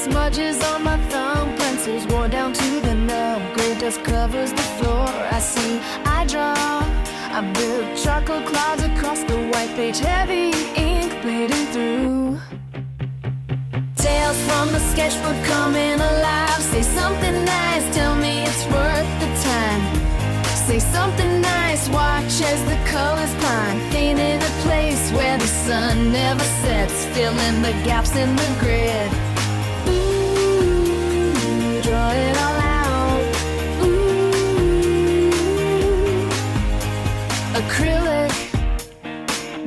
Smudges on my thumb, pencils worn down to the nub. Gray dust covers the floor. I draw. I build charcoal clouds across the white page. Heavy ink bleeding through. Tales from the sketchbook coming alive. Say something nice, tell me it's worth the time. Say something nice, watch as the colors climb. Painted a place where the sun never sets. Fill in the gaps in the grid. Ooh, draw it all out. Ooh, acrylic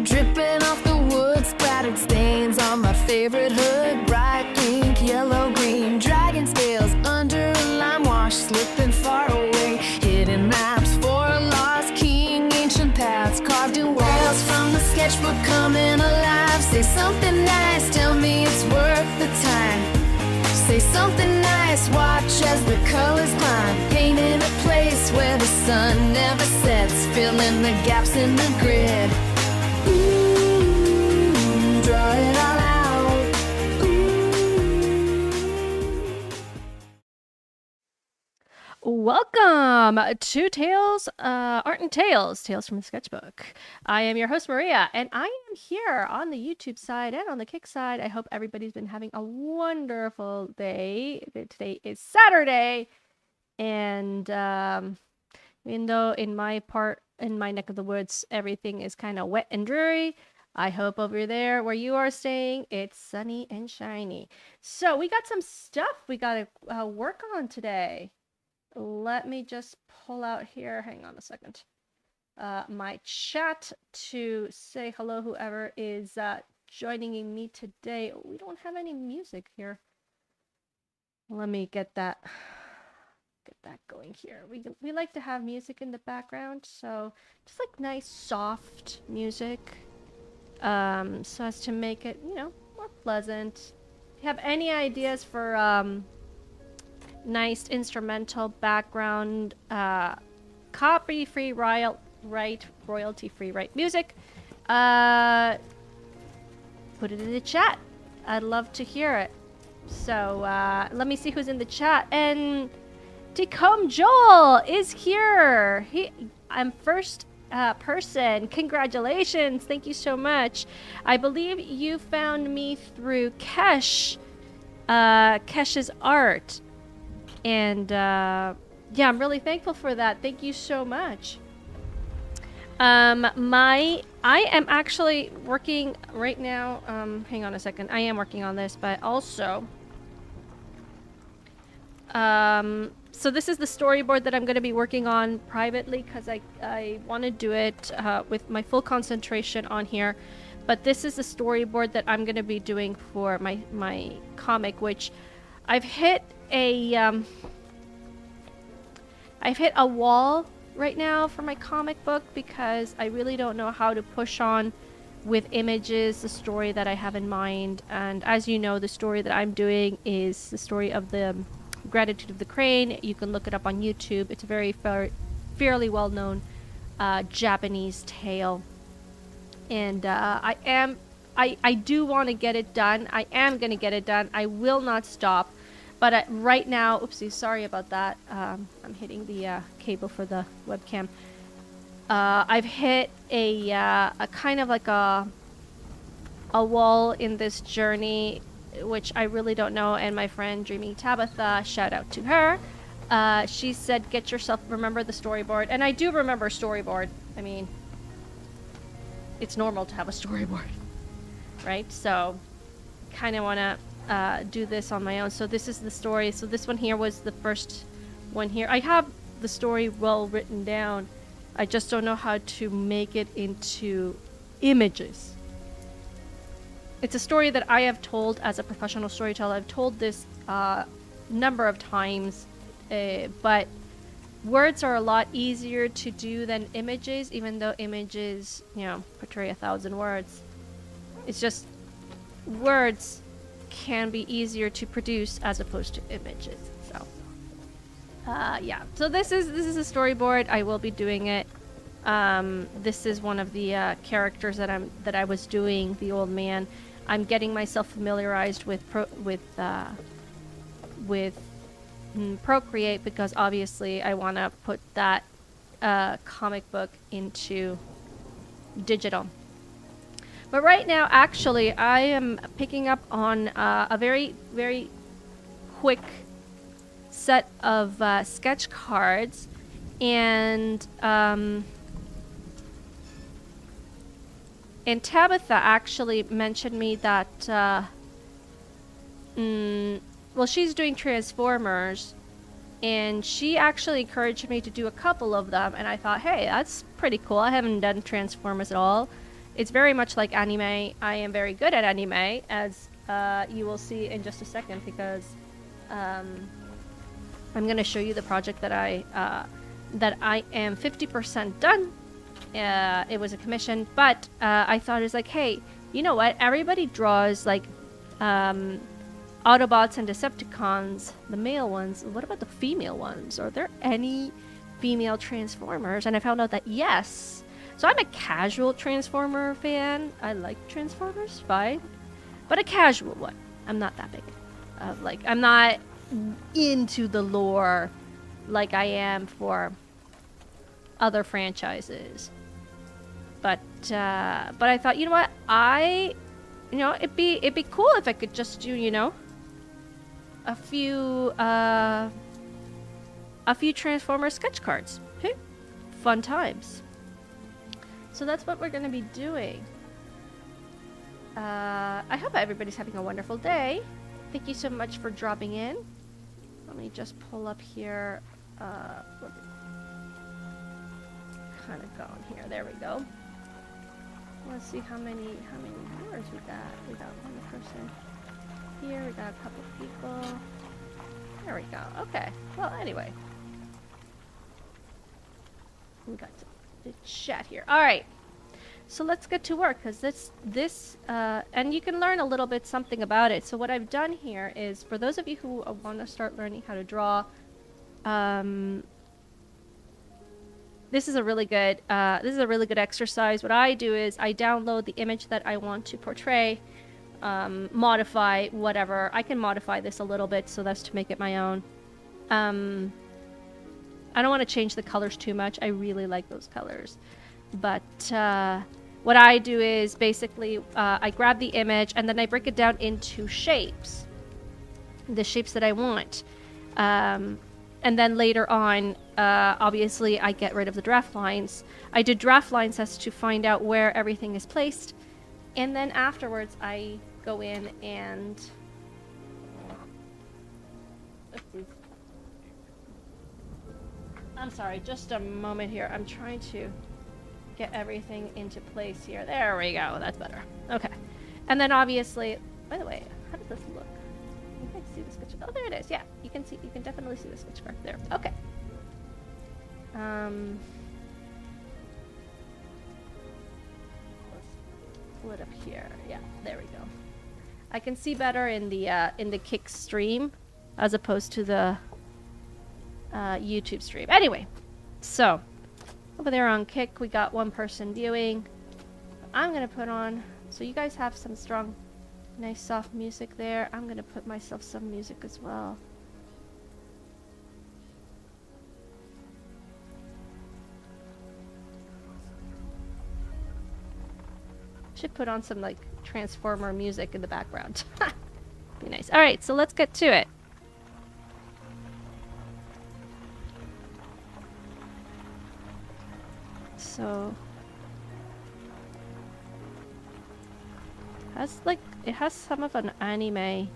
dripping off the wood. Splattered stains on my favorite hood. Bright pink, yellow, green. Dragon scales under a lime wash. Slipping far away. Hidden maps for a lost king. Ancient paths carved in walls from the sketchbook coming alive. Say something nice, tell me it's worth the time. Say something nice, watch as the colors climb. Painting a place where the sun never sets. Fill in the gaps in the grid. Ooh, draw it all out. Ooh. Welcome to Tales, Art and Tales from the Sketchbook. I am your host, Maria, and I am here on the YouTube side and on the Kick side. I hope everybody's been having a wonderful day. Today is Saturday, and even though in my neck of the woods, everything is kind of wet and dreary, I hope over there where you are staying, it's sunny and shiny. So we got some stuff we got to work on today. Let me just pull out here. Hang on a second. My chat to say hello, whoever is joining me today. We don't have any music here. Let me get that going here. We like to have music in the background, so just like nice soft music, so as to make it, more pleasant. If you have any ideas for nice instrumental background, copy-free, royalty-free music, put it in the chat. I'd love to hear it. So let me see who's in the chat. And Decombe Joel is here. I'm first person. Congratulations. Thank you so much. I believe you found me through Kesh's art. And yeah, I'm really thankful for that. Thank you so much. I am actually working right now. Hang on a second. I am working on this, but also, so this is the storyboard that I'm going to be working on privately because I want to do it with my full concentration on here. But this is the storyboard that I'm going to be doing for my comic, which I've hit a wall right now for my comic book because I really don't know how to push on with images the story that I have in mind. And as you know, the story that I'm doing is the story of the Gratitude of the Crane. You can look it up on YouTube. It's a very fairly well-known Japanese tale, and I do want to get it done. I am going to get it done. I will not stop. But right now, oopsie, sorry about that. I'm hitting the cable for the webcam. I've hit a kind of like a wall in this journey, which I really don't know. And my friend Dreaming Tabitha, shout out to her. She said, remember the storyboard. And I do remember storyboard. I mean, it's normal to have a storyboard, right? So kind of want to do this on my own. So this is the story. So this one here was the first one here. I have the story well written down. I just don't know how to make it into images. It's a story that I have told as a professional storyteller. I've told this number of times, but words are a lot easier to do than images, even though images, portray 1,000 words. It's just words can be easier to produce as opposed to images. So yeah, so this is a storyboard. I will be doing it. This is one of the characters that I was doing, the old man. I'm getting myself familiarized with with Procreate, because obviously I want to put that comic book into digital. But right now, actually, I am picking up on a very, very quick set of sketch cards, and Tabitha actually mentioned me that well, she's doing Transformers, and she actually encouraged me to do a couple of them, and I thought, hey, that's pretty cool. I haven't done Transformers at all. It's very much like anime. I am very good at anime, as you will see in just a second, because I'm going to show you the project that I am 50% done. It was a commission, but I thought it was like, hey, you know what? Everybody draws like Autobots and Decepticons, the male ones. What about the female ones? Are there any female Transformers? And I found out that yes. So I'm a casual Transformer fan. I like Transformers, fine, but a casual one. I'm not that big. Like, I'm not into the lore like I am for other franchises. But I thought, you know what? It'd be cool if I could just do, a few Transformer sketch cards. Hey, fun times. So that's what we're gonna be doing. I hope everybody's having a wonderful day. Thank you so much for dropping in. Let me just pull up here. Kind of going here. There we go. Let's see how many viewers we got. We got one person here. We got a couple people. There we go. Okay. Well, anyway, we got the chat here. All right. So let's get to work, because this and you can learn a little bit something about it. So what I've done here is, for those of you who want to start learning how to draw, this is a really good exercise. What I do is I download the image that I want to portray, modify whatever. I can modify this a little bit so that's to make it my own. I don't want to change the colors too much. I really like those colors. But what I do is basically I grab the image and then I break it down into shapes, the shapes that I want. And then later on, obviously, I get rid of the draft lines. I do draft lines as to find out where everything is placed. And then afterwards, I go in and... I'm sorry, just a moment here. I'm trying to get everything into place here. There we go. That's better. Okay. And then obviously, by the way, how does this look? You can see the sketch. Oh, there it is. Yeah, you can definitely see the sketch mark there. Okay. Let's split up here. Yeah, there we go. I can see better in the Kick stream as opposed to the YouTube stream. Anyway, so over there on Kick, we got one person viewing. I'm gonna put on, so you guys have some strong, nice soft music there. I'm gonna put myself some music as well. Should put on some like Transformer music in the background. Be nice. All right, so let's get to it. So it has some of an anime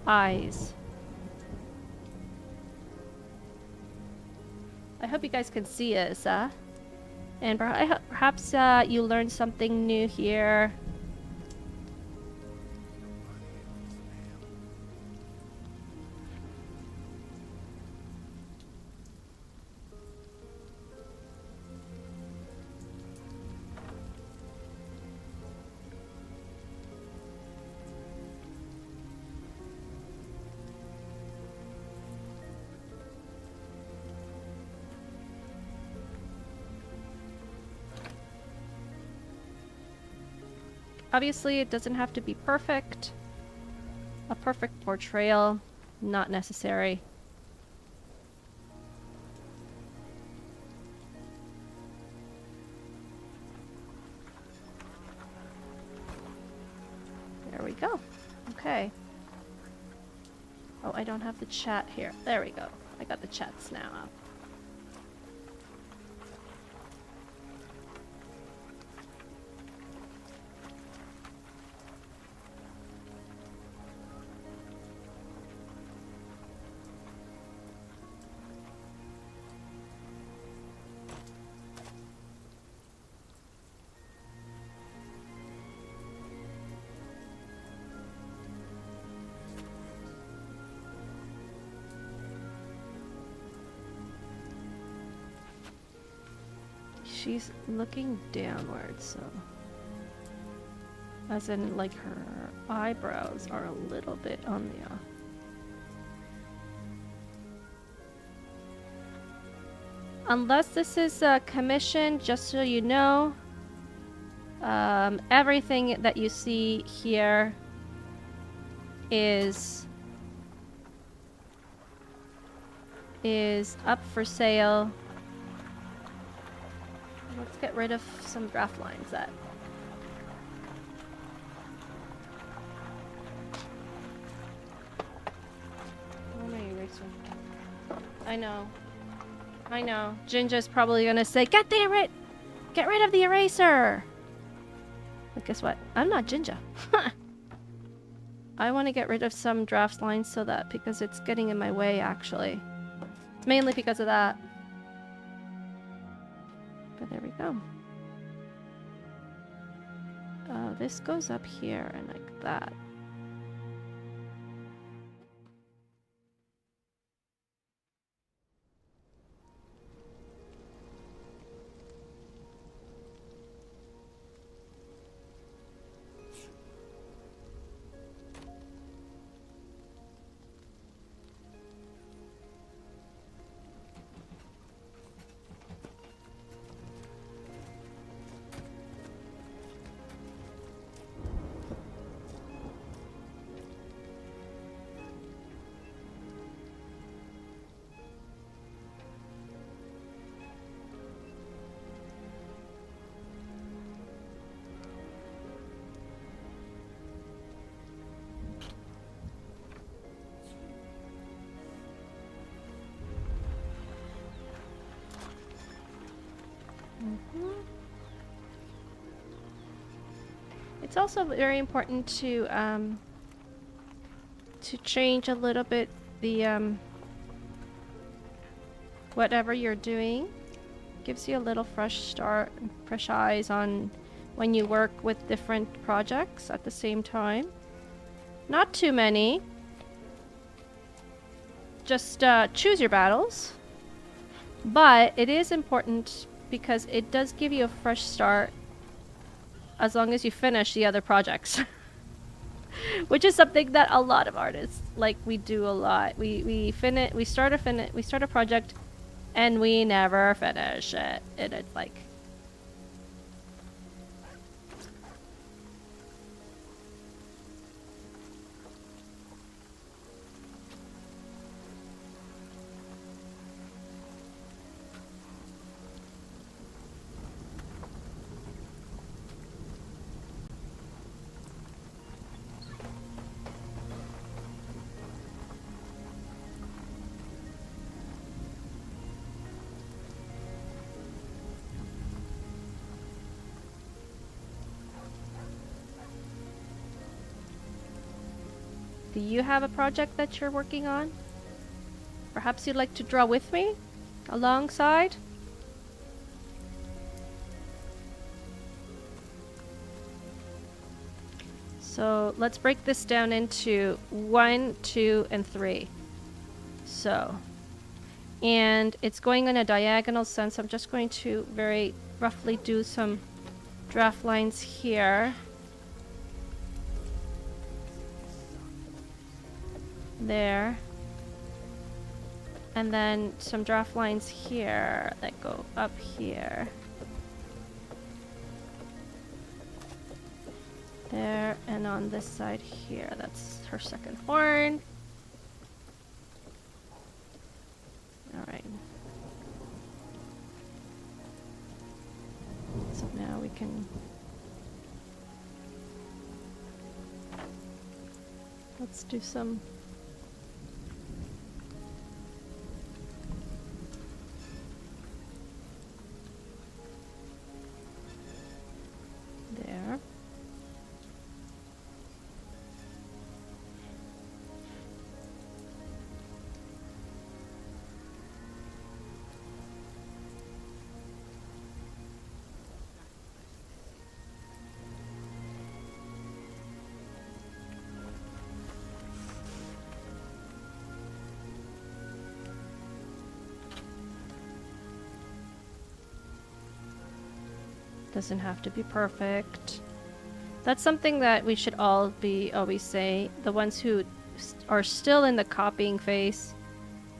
eyes. I hope you guys can see us, and perhaps you learned something new here. Obviously, it doesn't have to be perfect. A perfect portrayal, not necessary. There we go. Okay. Oh, I don't have the chat here. There we go. I got the chats now up. She's looking downwards, so... As in, like, her eyebrows are a little bit on the... Unless this is a commission, just so you know, everything that you see here is up for sale. Let's get rid of some draft lines that... Where am I erasing? I know. I know. Jinja's probably gonna say, get rid of the eraser! But guess what? I'm not Jinja. I want to get rid of some draft lines so that, because it's getting in my way, actually. It's mainly because of that. But there we go. This goes up here and like that. It's also very important to change a little bit the whatever you're doing. Gives you a little fresh start, fresh eyes on when you work with different projects at the same time. Not too many. Just choose your battles. But it is important because it does give you a fresh start as long as you finish the other projects. Which is something that a lot of artists, like, we do a lot. We start a project and we never finish it. And it's like, do you have a project that you're working on? Perhaps you'd like to draw with me? Alongside? So let's break this down into 1, 2, and 3. So, and it's going in a diagonal sense. I'm just going to very roughly do some draft lines here. There. And then some draft lines here that go up here. There, and on this side here, that's her second horn. Alright. So now we can... Let's do some... There. Doesn't have to be perfect. That's something that we should all be always say. The ones who are still in the copying phase,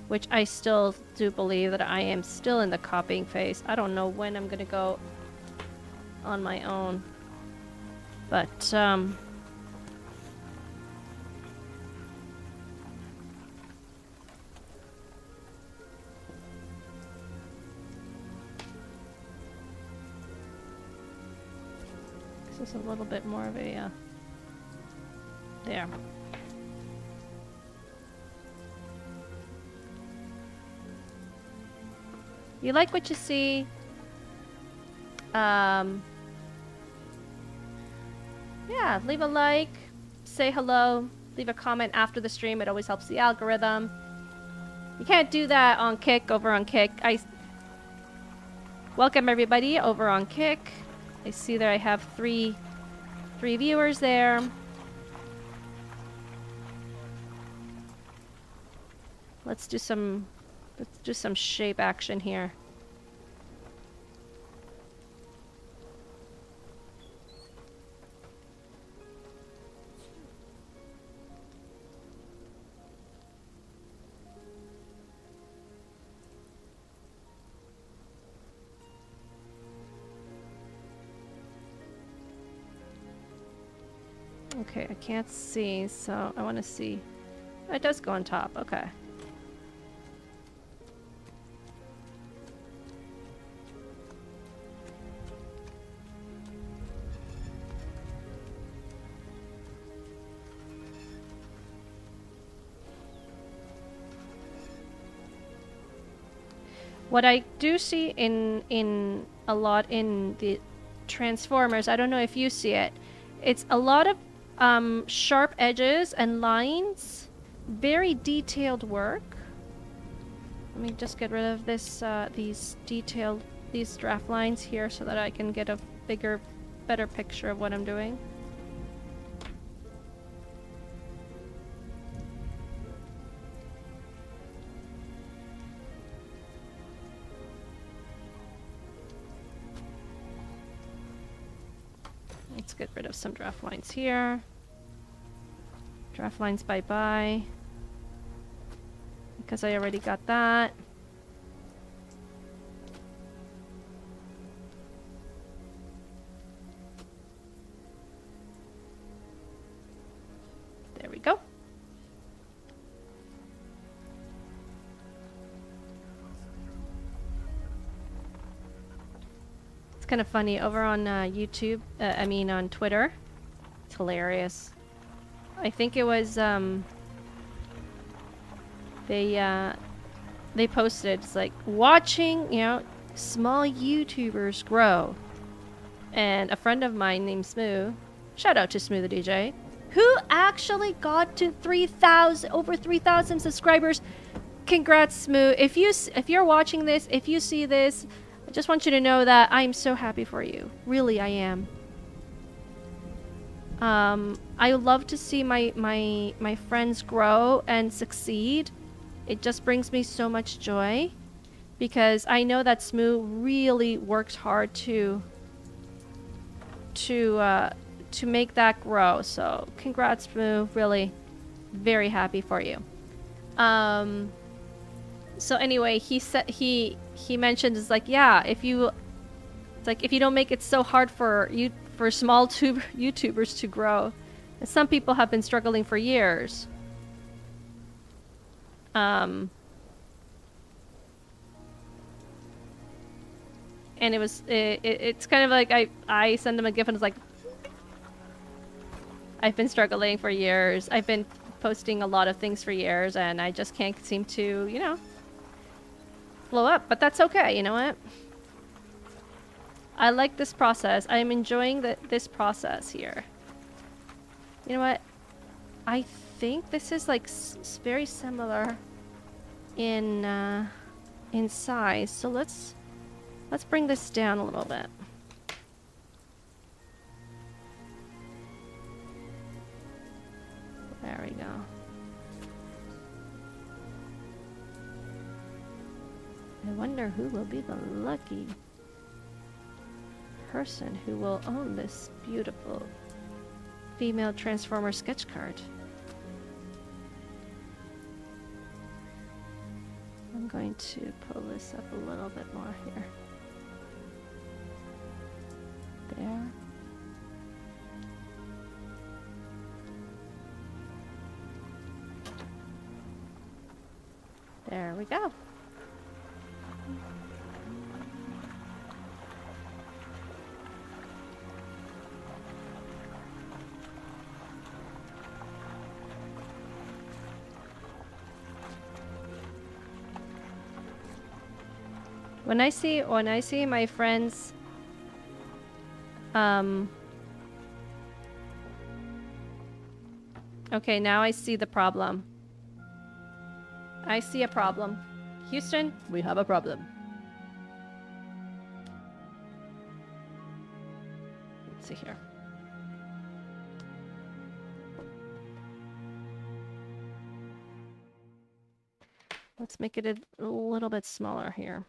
which I still do believe that I am still in the copying phase. I don't know when I'm gonna go on my own. But, this is a little bit more of a, there. You like what you see? Yeah, leave a like, say hello, leave a comment after the stream. It always helps the algorithm. You can't do that on Kick, over on Kick. Welcome everybody over on Kick. I see that I have three viewers there. Let's do some shape action here. Okay, I can't see, so I want to see. Oh, it does go on top, okay. What I do see in a lot in the Transformers, I don't know if you see it, it's a lot of sharp edges and lines, very detailed work. Let me just get rid of this these draft lines here so that I can get a better picture of what I'm doing. Let's get rid of some draft lines here. Draft lines bye-bye. Because I already got that. There we go. It's kind of funny over on YouTube, on Twitter. It's hilarious. I think it was, they posted, it's like, watching, small YouTubers grow. And a friend of mine named Smoo, shout out to Smoo the DJ, who actually got to over 3,000 subscribers. Congrats, Smoo. If you're watching this, if you see this, I just want you to know that I'm so happy for you. Really, I am. I love to see my friends grow and succeed. It just brings me so much joy because I know that Smoo really worked hard to make that grow. So congrats, Smoo. Really very happy for you. So anyway, he said he mentioned, it's like, yeah, if you don't make it so hard for for small YouTubers to grow. And some people have been struggling for years. And it's kind of like I send them a gift and it's like, I've been struggling for years. I've been posting a lot of things for years and I just can't seem to, you know, blow up. But that's okay, you know what? I like this process. I'm enjoying this process here. You know what? I think this is like very similar in size. So let's bring this down a little bit. There we go. I wonder who will be the lucky person who will own this beautiful female Transformer sketch card. I'm going to pull this up a little bit more here. There. There we go. When I see my friends okay, now I see the problem. I see a problem. Houston, we have a problem. Let's see here. Let's make it a little bit smaller here.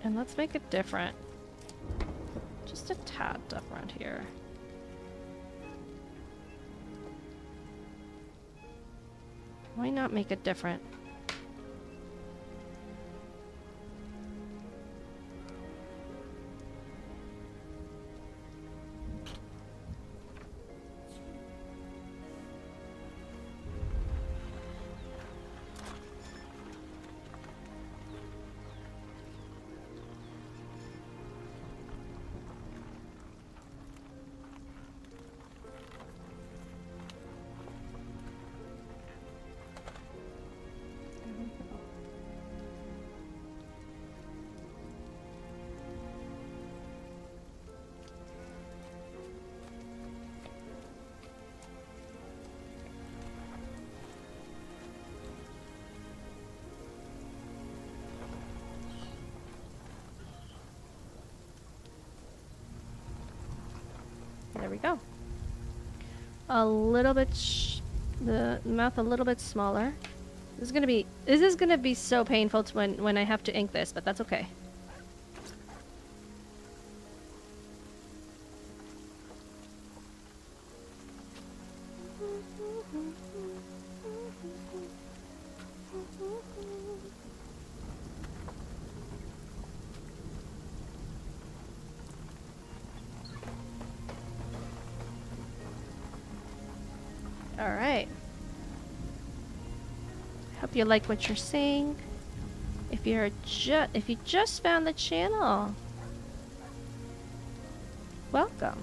And let's make it different. Just a tad different here. Why not make it different? There we go. A little bit, the mouth a little bit smaller. This is gonna be so painful to when I have to ink this, but that's okay. Alright. Hope you like what you're seeing. If you just found the channel, welcome.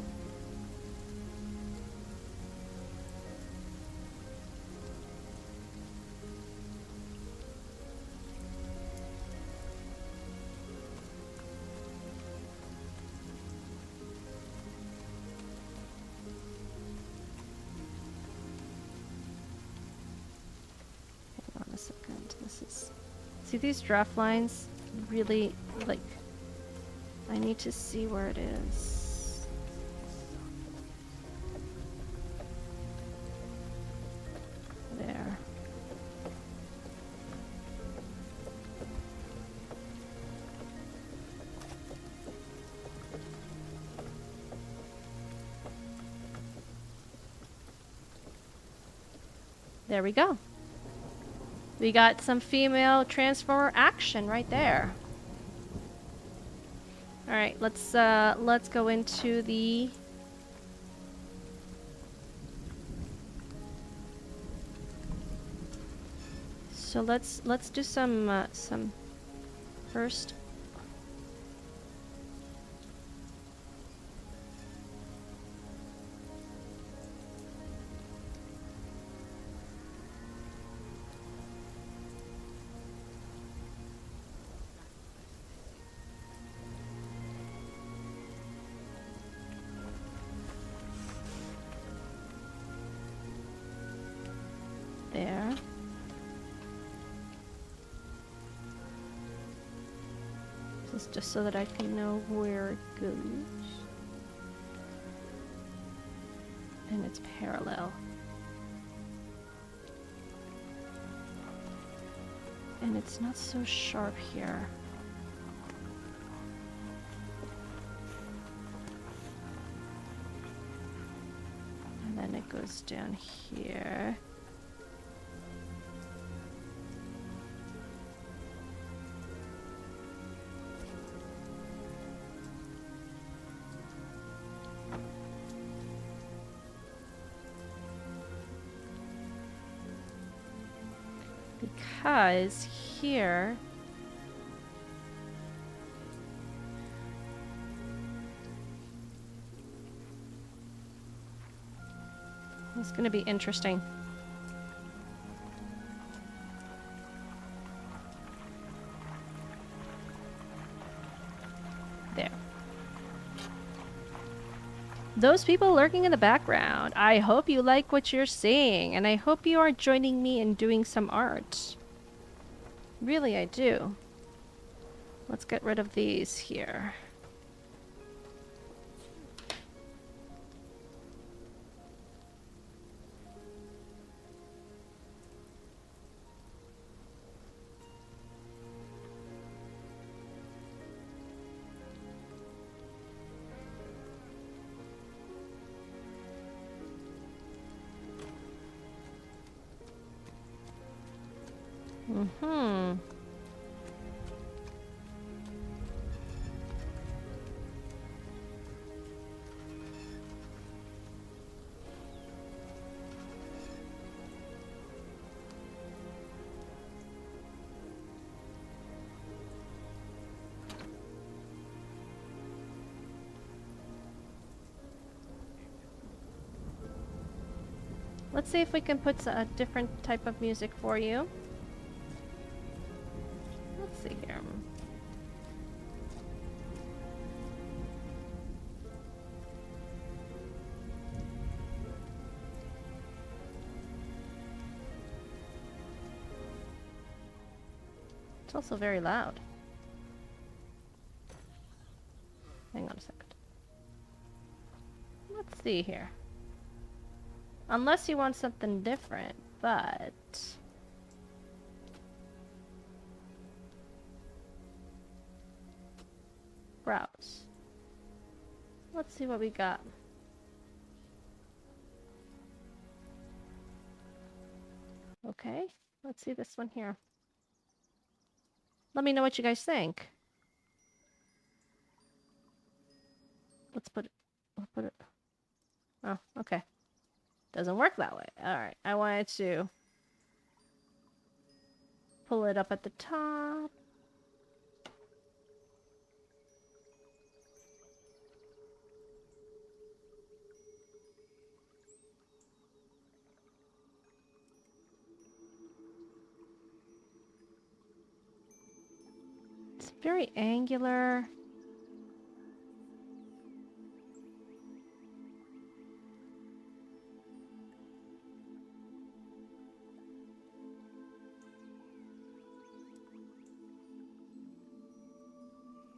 See these draft lines? Really, like, I need to see where it is. There. There we go. We got some female transformer action right there. All right, let's go into the So let's do some first. There. This is just so that I can know where it goes. And it's parallel. And it's not so sharp here. And then it goes down here. Because here it's going to be interesting. There. Those people lurking in the background, I hope you like what you're seeing, and I hope you are joining me in doing some art. Really, I do. Let's get rid of these here. Mm-hmm. Let's see if we can put a different type of music for you. Let's see here. It's also very loud. Hang on a second. Let's see here. Unless you want something different, but... Browse. Let's see what we got. Okay, let's see this one here. Let me know what you guys think. Let's put it... I'll put it... Oh, okay. Doesn't work that way. Alright, I wanted to pull it up at the top. It's very angular.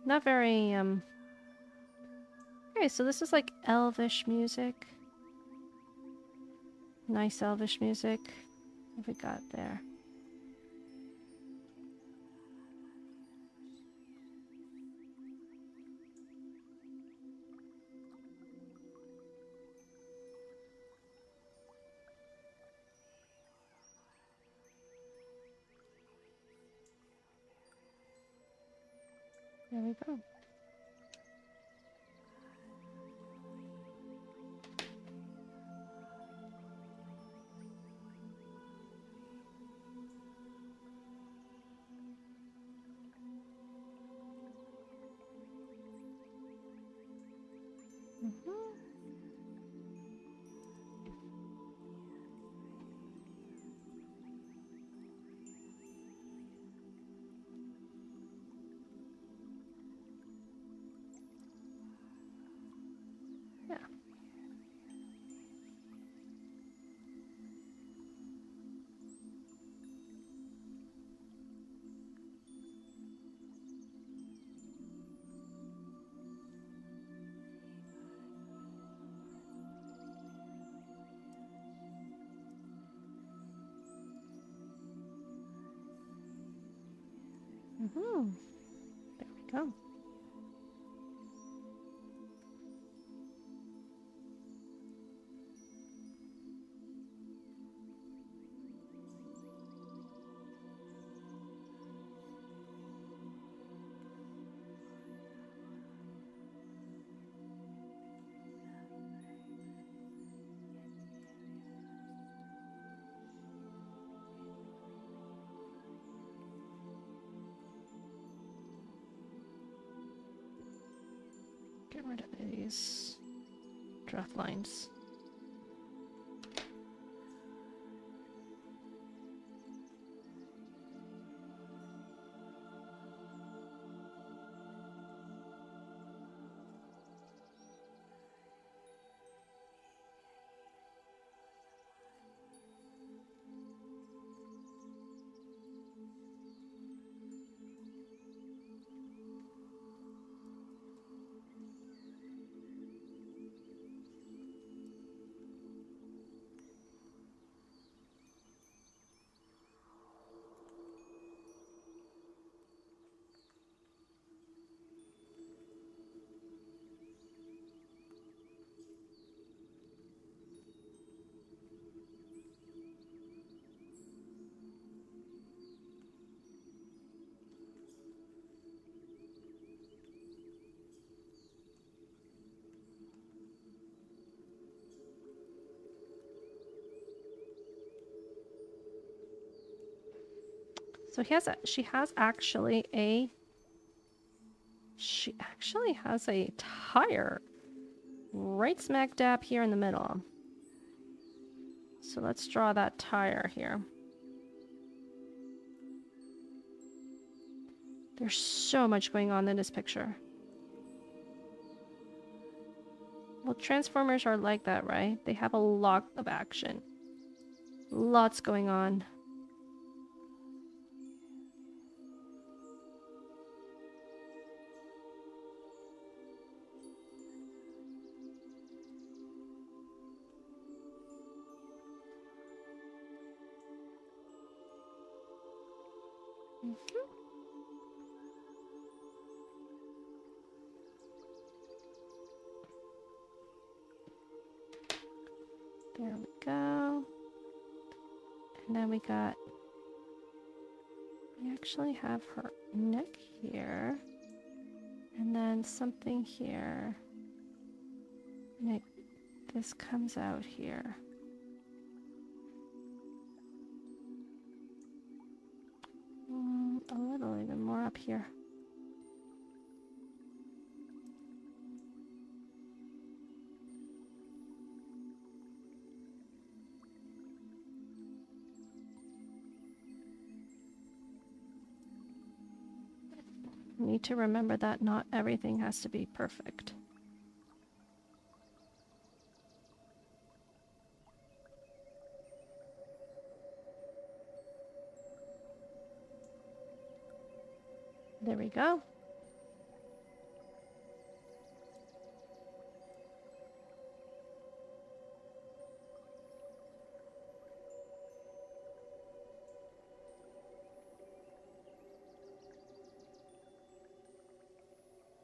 Not very, Okay, so this is like elvish music. Nice elvish music. What have we got there? There we go. Yeah. There we go. Get rid of these draft lines. So she actually has a tire right smack dab here in the middle. So let's draw that tire here. There's so much going on in this picture. Well, Transformers are like that, right? They have a lot of action. Lots going on. There we go. And then we actually have her neck here. And then something here. And this comes out here. A little even more up here. Need to remember that not everything has to be perfect. There we go.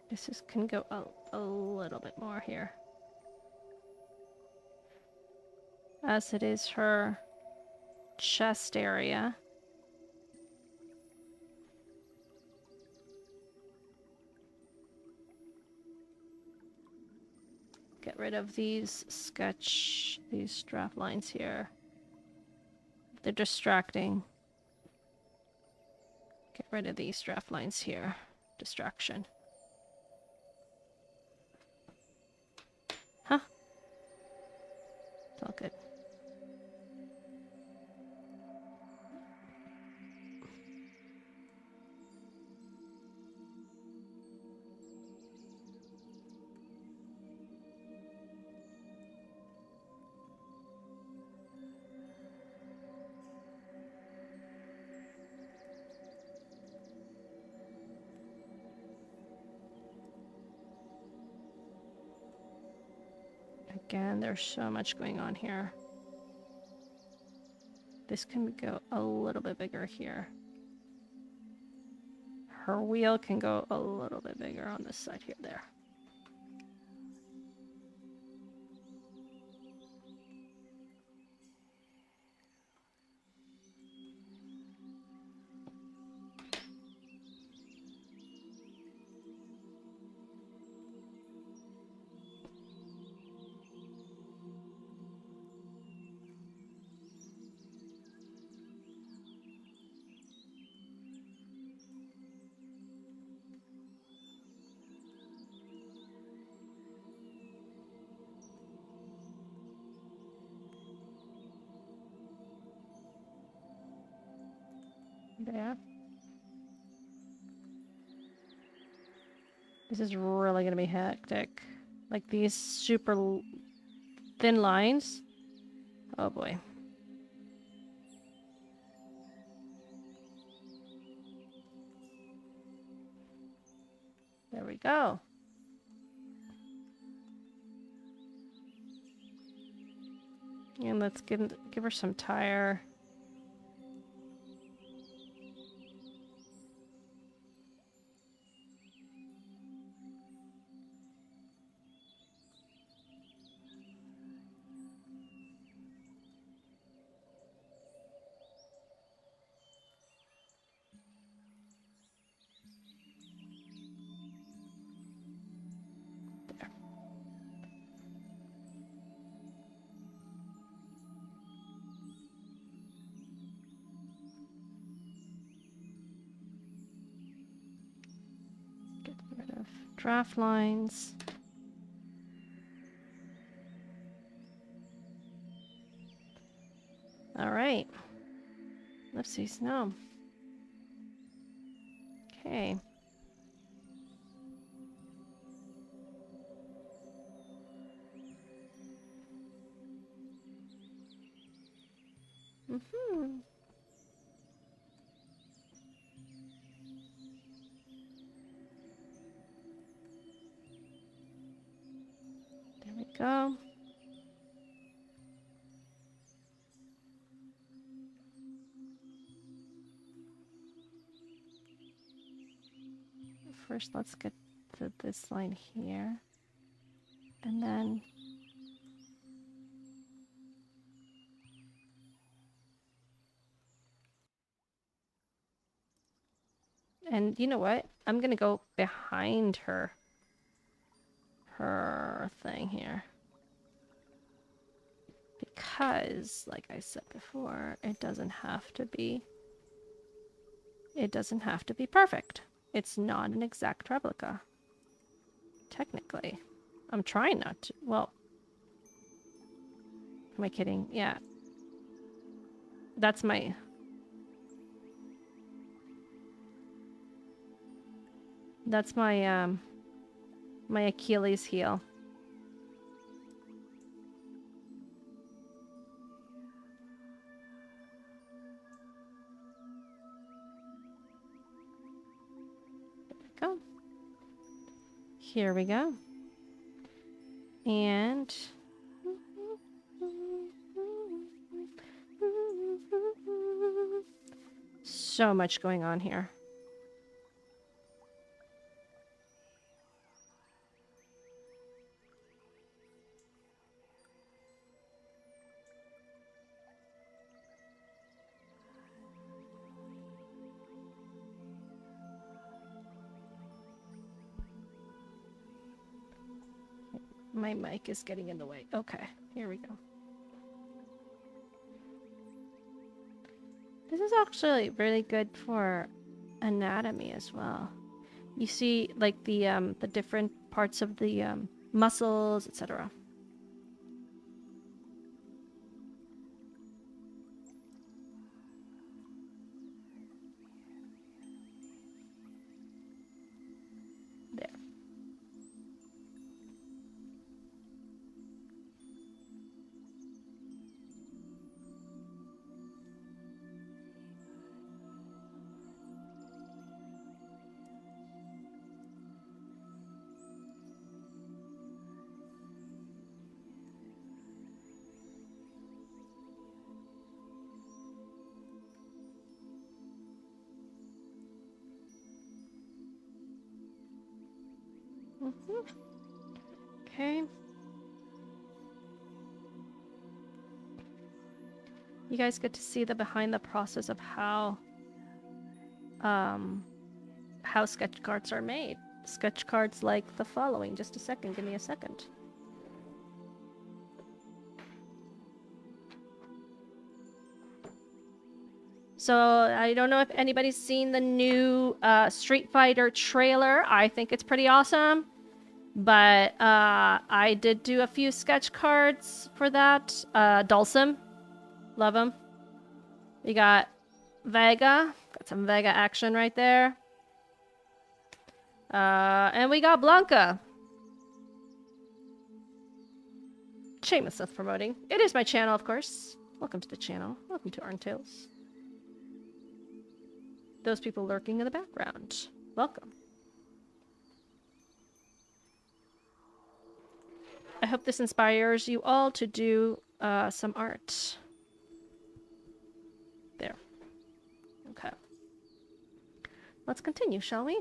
This can go a little bit more here. As it is her chest area. get rid of these draft lines here. They're distracting. Get rid of these draft lines here. Distraction. Huh? It's all good. Again, there's so much going on here. This can go a little bit bigger here. Her wheel can go a little bit bigger on this side here, there. There. This is really gonna be hectic. Like these super thin lines. Oh boy. There we go. And let's give her some tire. Draft lines. All right. Let's see snow. Okay. Mm-hmm. There we go. First, let's get to this line here. And then... And you know what? I'm gonna go behind her thing here. Because, like I said before, it doesn't have to be perfect. It's not an exact replica. Technically. I'm trying not to. Well, am I kidding? Yeah. That's my... That's my, my Achilles heel. There we go. Here we go. And... So much going on here. My mic is getting in the way. Okay, here we go. This is actually really good for anatomy as well. You see, like the different parts of the muscles, etc. There. Okay. You guys get to see the behind the process of how sketch cards are made. Sketch cards like the following. Just a second, give me a second. So I don't know if anybody's seen the new Street Fighter trailer. I think it's pretty awesome. But I did do a few sketch cards for that. Dulcim. Love him. We got Vega. Got some Vega action right there. And we got Blanca. Shameless self-promoting. It is my channel, of course. Welcome to the channel. Welcome to Arn Tales. Those people lurking in the background. Welcome. I hope this inspires you all to do some art. There. Okay. Let's continue, shall we?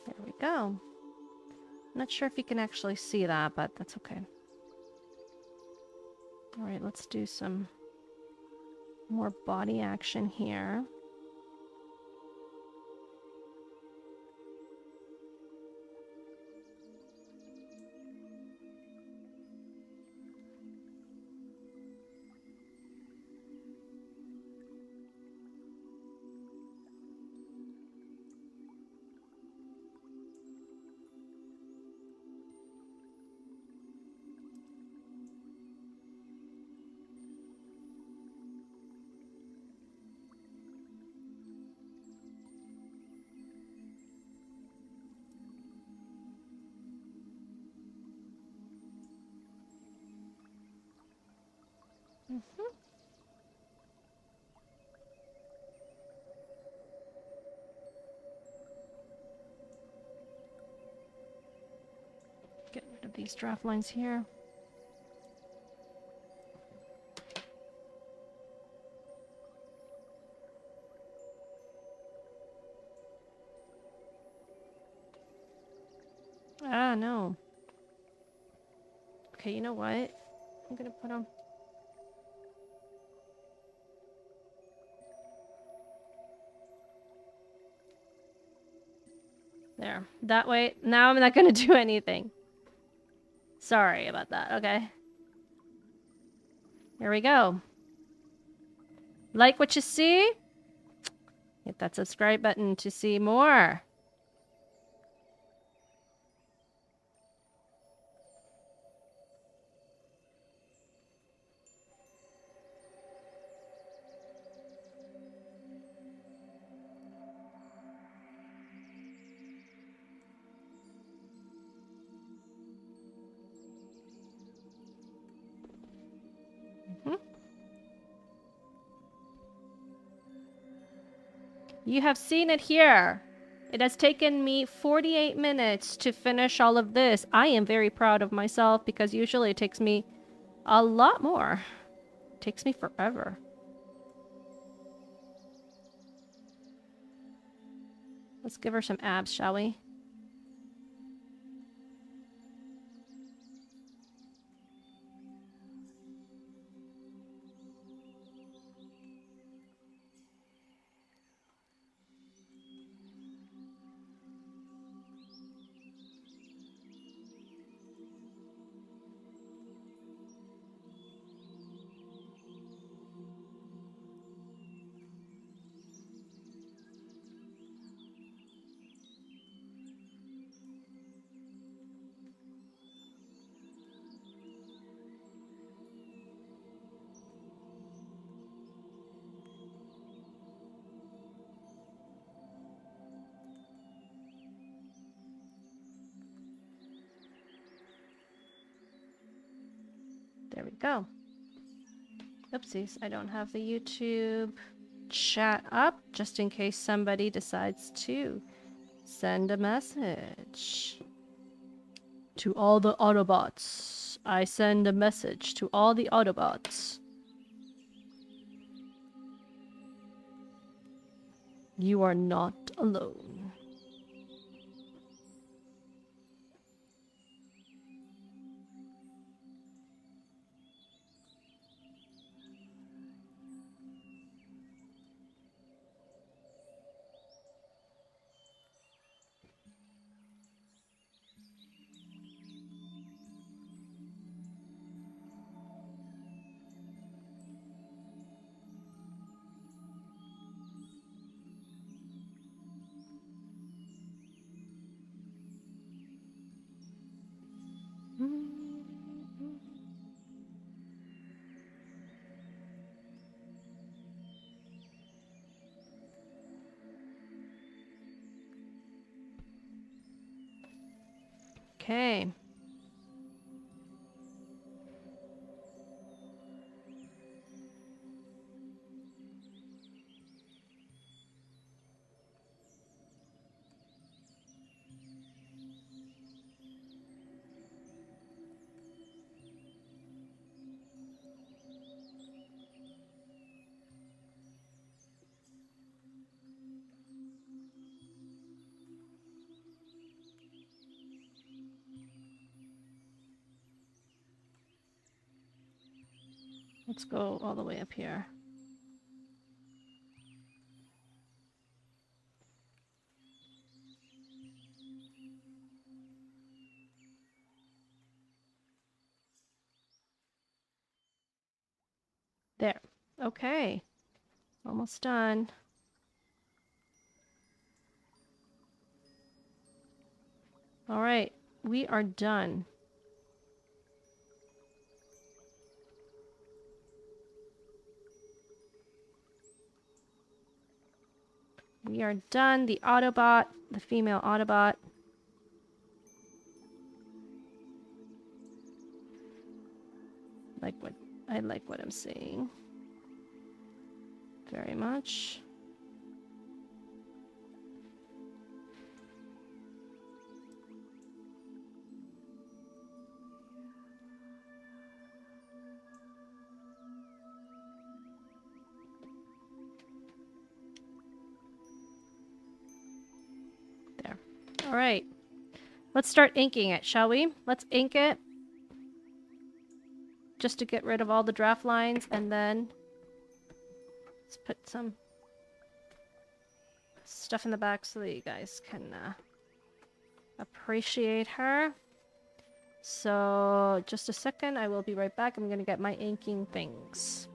There we go. Not sure if you can actually see that, but that's okay. All right, let's do some more body action here. Get rid of these draft lines here. Ah, no. Okay, you know what? I'm gonna put on... There. That way, now I'm not gonna do anything. Sorry about that, okay? Here we go. Like what you see? Hit that subscribe button to see more. You have seen it here. It has taken me 48 minutes to finish all of this. I am very proud of myself because usually it takes me a lot more. It takes me forever. Let's give her some abs, shall we? There we go. Oopsies, I don't have the YouTube chat up just in case somebody decides to send a message. To all the Autobots, I send a message to all the Autobots. You are not alone. Okay. Let's go all the way up here. There. Okay. Almost done. All right. We are done. We are done. The Autobot, the female Autobot. I like what I'm seeing. Very much. There. All right. Let's start inking it, shall we? Let's ink it. Just to get rid of all the draft lines, and then let's put some stuff in the back so that you guys can appreciate her. So just a second, I will be right back. I'm gonna get my inking things.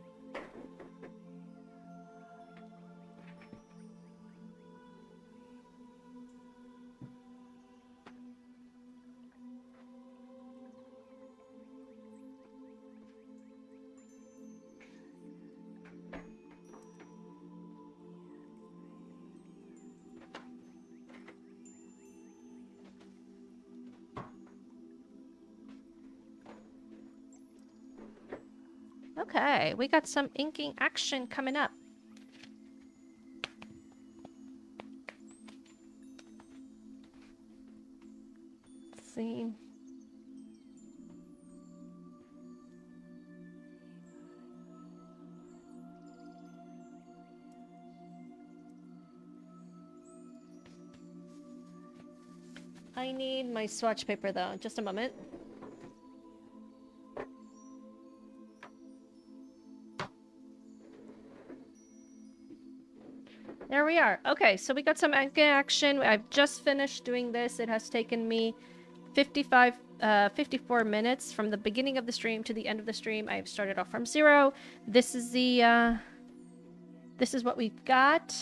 Okay, we got some inking action coming up. magazine. I need my swatch paper though. Just a moment. There we are. Okay, so we got some action. I've just finished doing this. It has taken me 54 minutes from the beginning of the stream to the end of the stream. I've started off from 0. This is the, this is what we've got.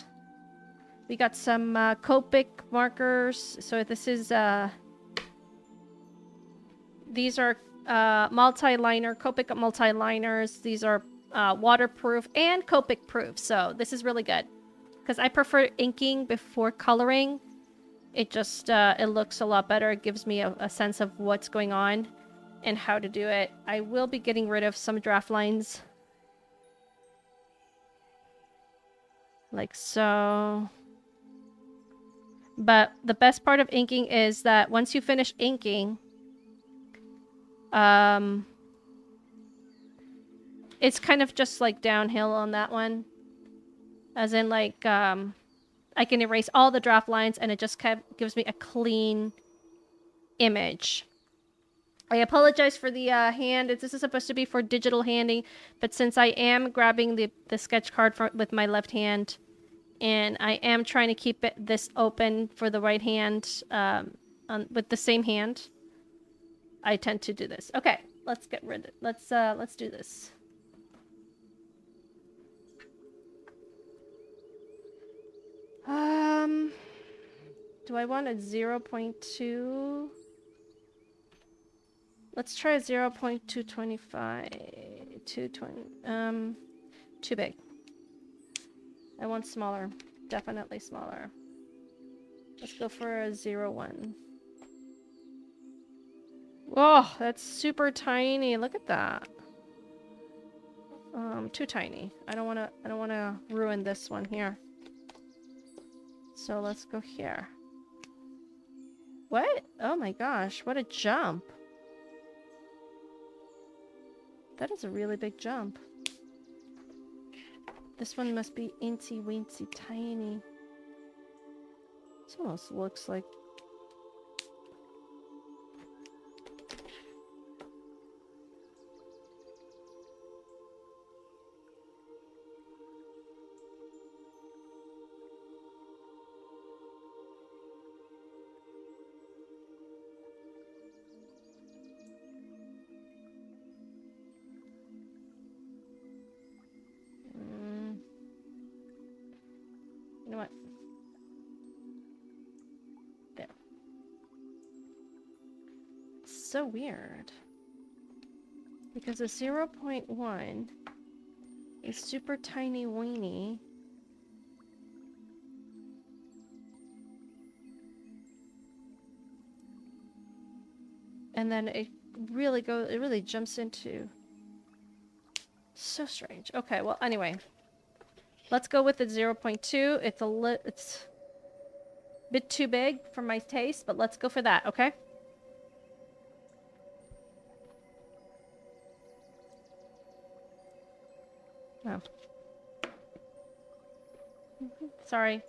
We got some Copic markers. So this is, these are multi-liner, Copic multi-liners. These are waterproof and Copic proof. So this is really good. Because I prefer inking before coloring. It just, it looks a lot better. It gives me a sense of what's going on and how to do it. I will be getting rid of some draft lines. Like so. But the best part of inking is that once you finish inking, it's kind of just like downhill on that one. As in, like, I can erase all the draft lines and it just gives me a clean image. I apologize for the hand. This is supposed to be for digital handing, but since I am grabbing the sketch card with my left hand, and I am trying to keep this open for the right hand with the same hand, I tend to do this. Okay, let's get rid of it. Let's do this. Do I want a 0.2? Let's try a 0.225. 220. Too big. I want smaller. Definitely smaller. Let's go for a 0.1. Whoa, that's super tiny. Look at that. Too tiny. I don't wanna ruin this one here. So let's go here. What? Oh my gosh, what a jump. That is a really big jump. This one must be incy weensy tiny. This almost looks like... You know what? There. It's so weird. Because a 0.1 is super tiny weeny. And then it really jumps into... So strange. Okay, well, anyway. Let's go with the 0.2. It's a bit too big for my taste, but let's go for that, okay? Oh. Sorry.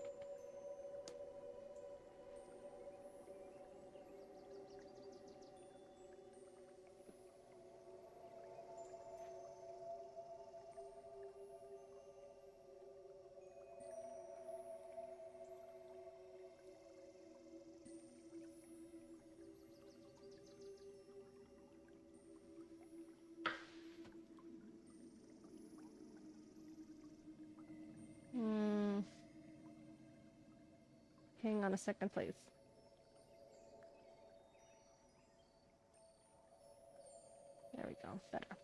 Hang on a second, please. There we go. Better.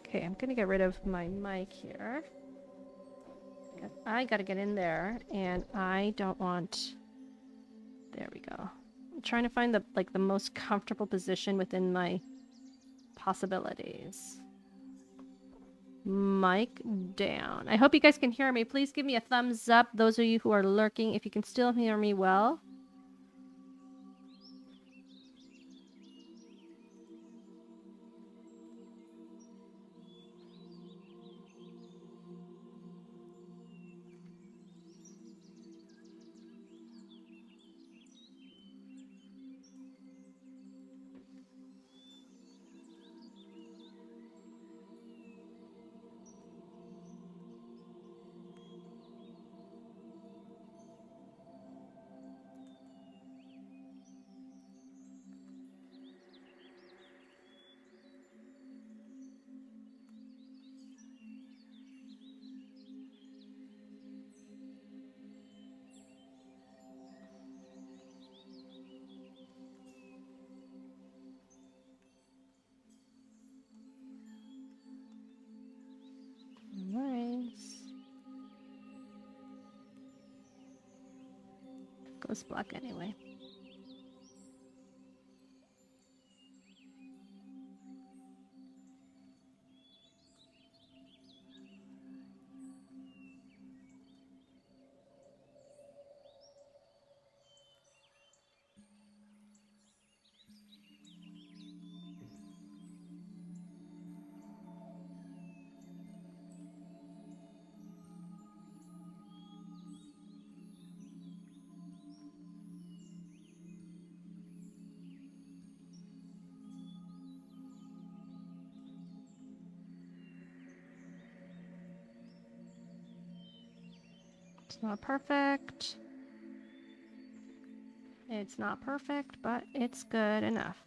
Okay, I'm gonna get rid of my mic here. I gotta get in there, and I don't want... There we go. I'm trying to find the most comfortable position within my possibilities. Mic down. I hope you guys can hear me. Please give me a thumbs up, those of you who are lurking, if you can still hear me well. Nice. Goes black anyway. It's not perfect. It's not perfect, but it's good enough.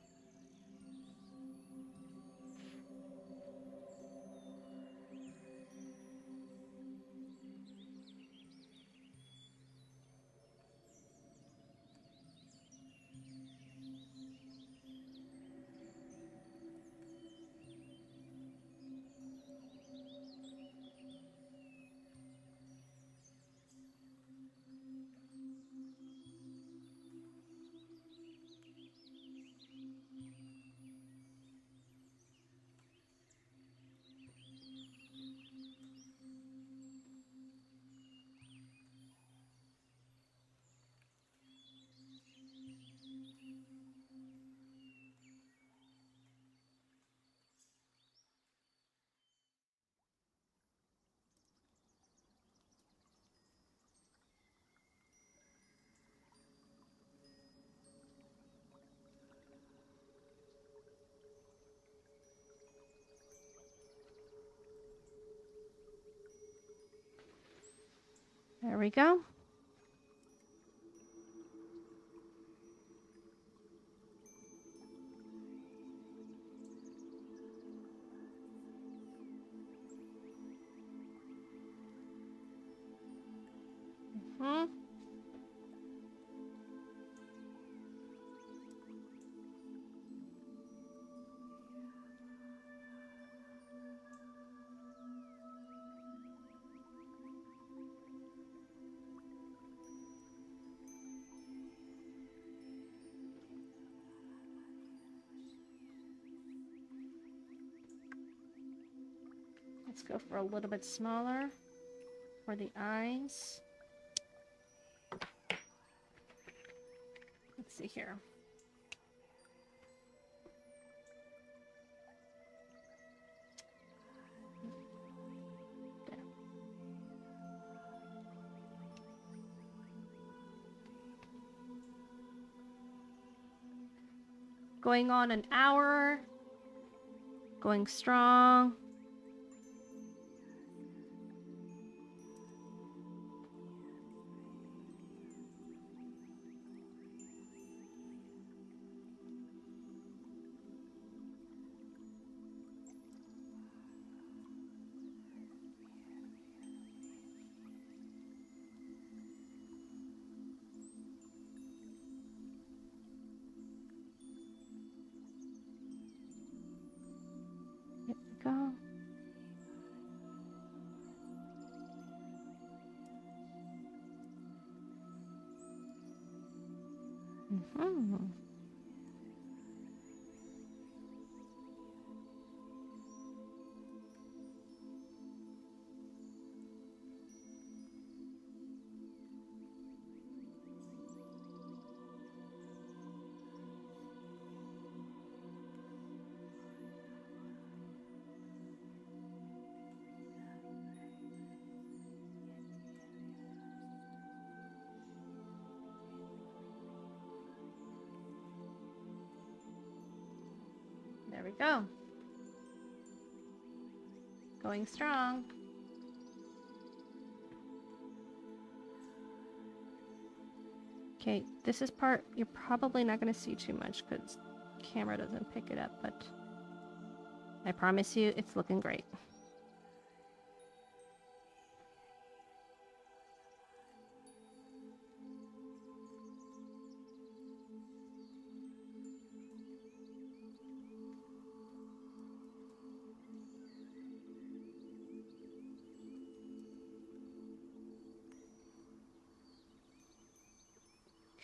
There we go. Hmm. Let's go for a little bit smaller for the eyes. Let's see here. There. Going on an hour. Going strong. Here we go. Mm-hmm. There we go. Going strong. Okay, this is part you're probably not going to see too much because camera doesn't pick it up, but I promise you it's looking great.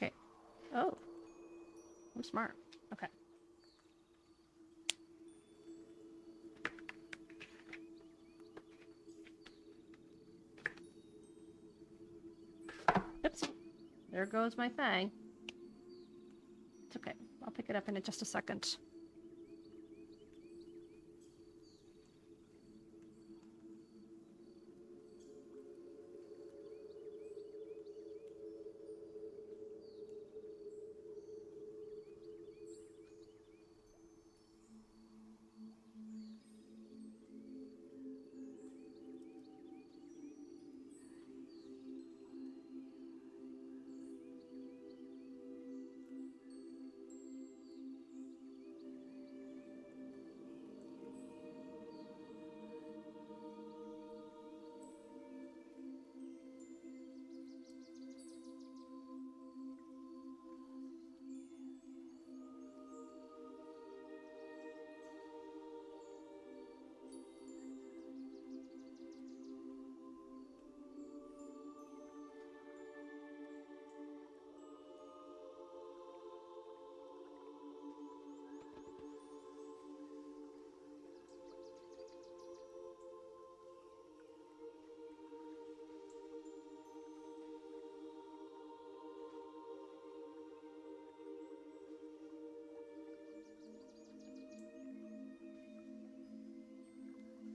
Okay. Oh, I'm smart. Okay. Oops. There goes my thing. It's okay. I'll pick it up in just a second.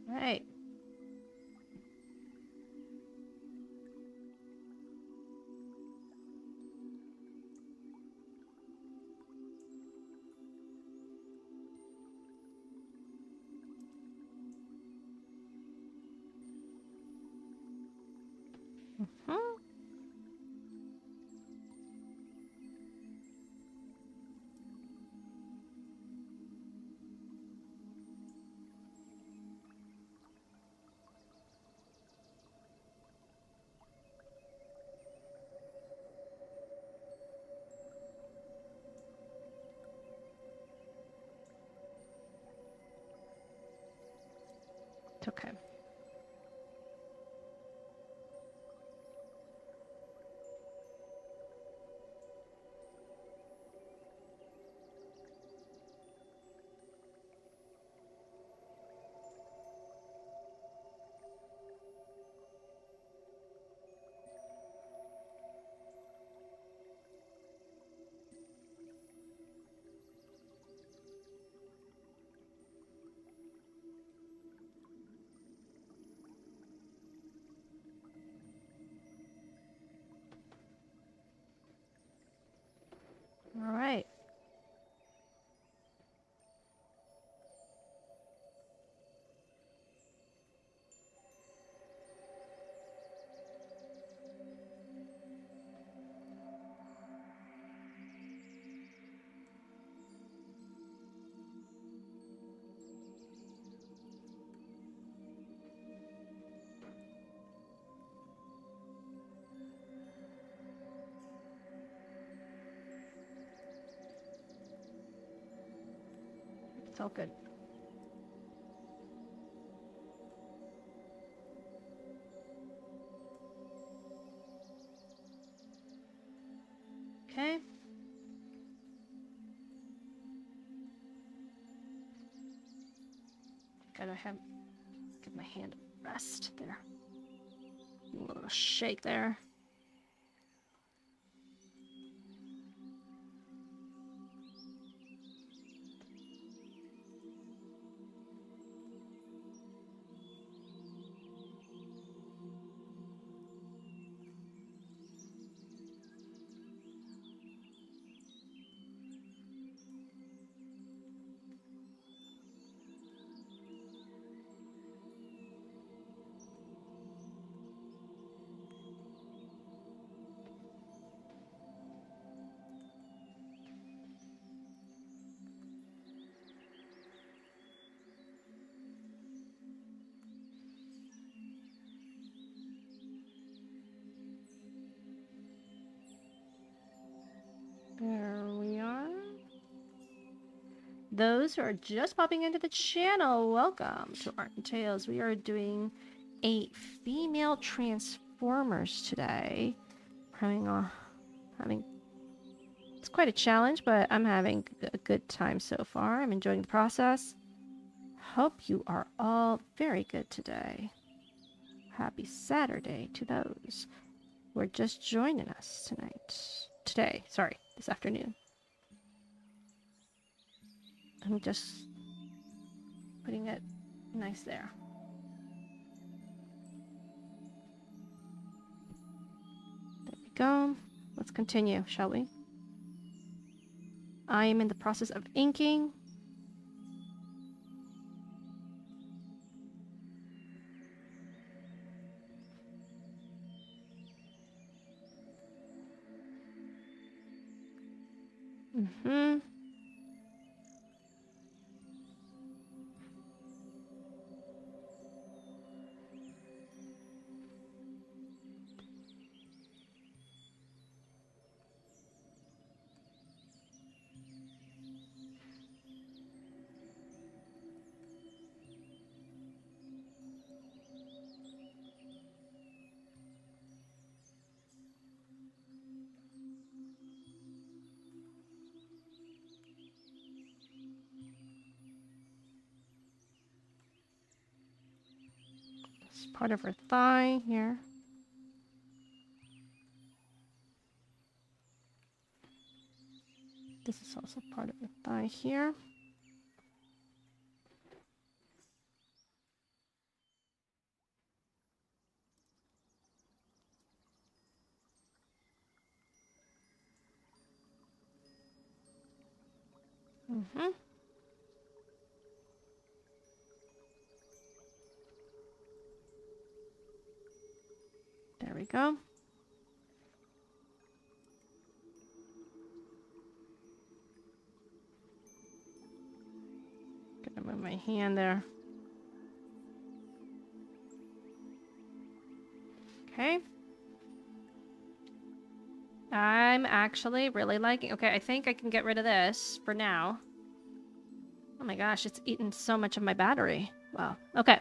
Right. Hmm. It's okay. All right. It's all good. Okay. gotta give my hand a rest there. A little shake there. There we are. Those who are just popping into the channel, welcome to Art and Tales. We are doing a female Transformers today. Having it's quite a challenge, but I'm having a good time so far. I'm enjoying the process. Hope you are all very good today. Happy Saturday to those who are just joining us this afternoon. I'm just putting it nice there. There we go. Let's continue, shall we? I am in the process of inking. Mm-hmm. It's part of her thigh here. This is also part of the thigh here. Mm-hmm. There we go. Gonna move my hand there. Okay. I'm actually really liking... Okay, I think I can get rid of this for now. Oh my gosh, it's eaten so much of my battery. Wow. Okay.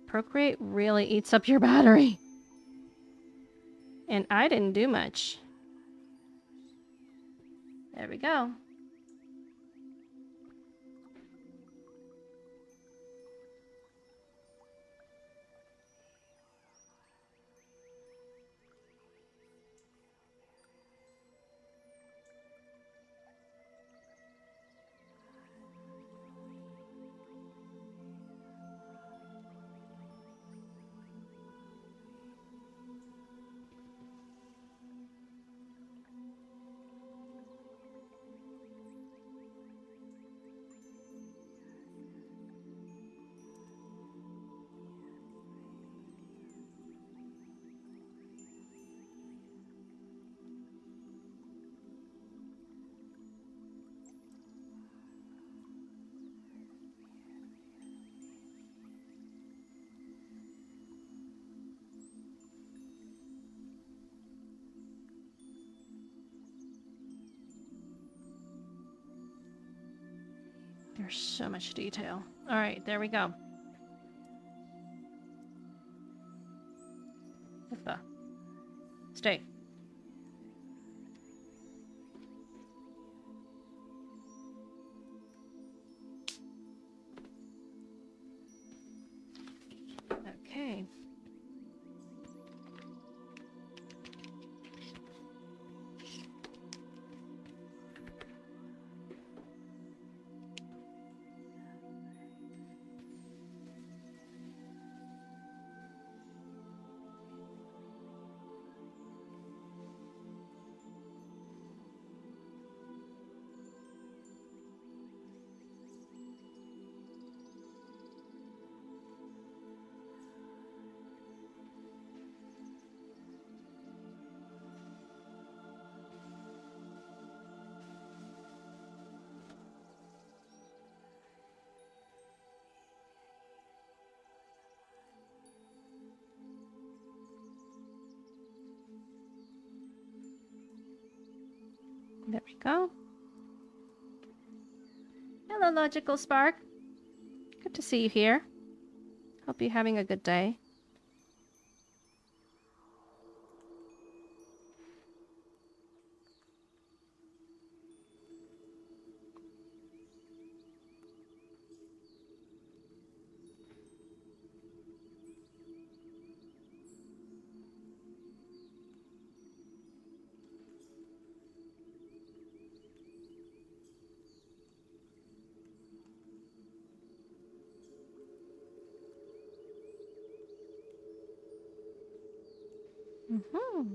Procreate really eats up your battery. And I didn't do much. There we go. There's so much detail. All right, there we go. What the? Stay. There we go. Hello, Logical Spark. Good to see you here. Hope you're having a good day. Mm-hmm.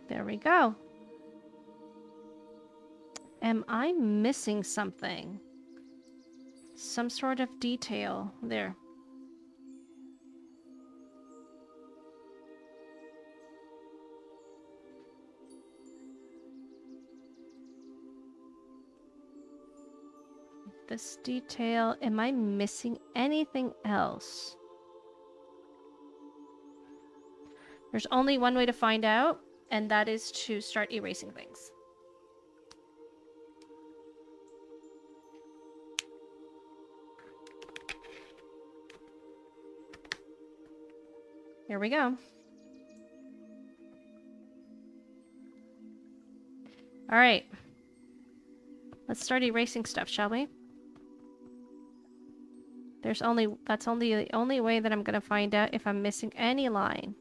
There we go. Am I missing something? Some sort of detail there. This detail. Am I missing anything else? There's only one way to find out, and that is to start erasing things. Here we go. All right. Let's start erasing stuff, shall we? That's only the only way that I'm gonna find out if I'm missing any line.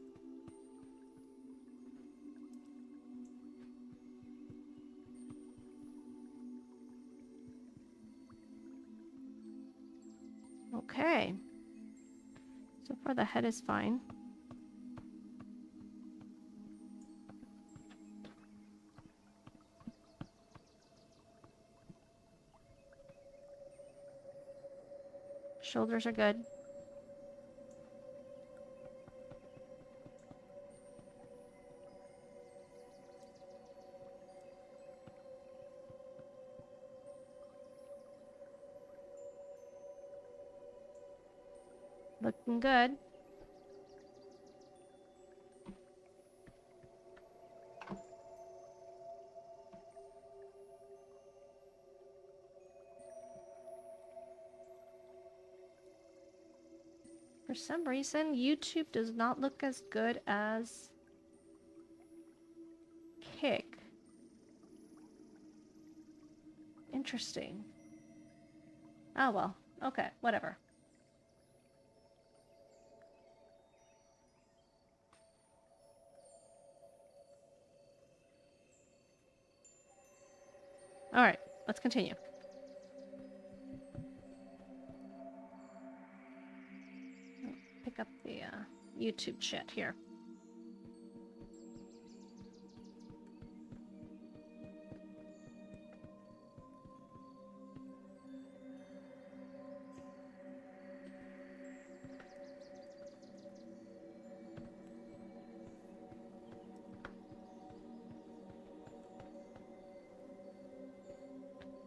Okay. So far the head is fine. Shoulders are good. Looking good. For some reason, YouTube does not look as good as Kick. Interesting. Oh well. Okay, whatever. Alright, let's continue. Pick up the YouTube chat here.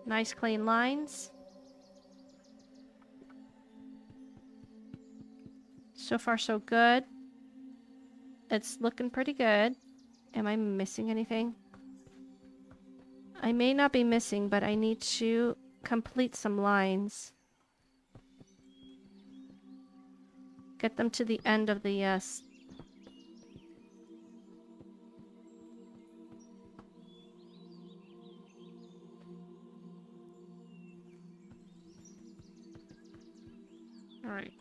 Nice clean lines. So far so good. It's looking pretty good. Am I missing anything? I may not be missing, but I need to complete some lines. Get them to the end of the All right.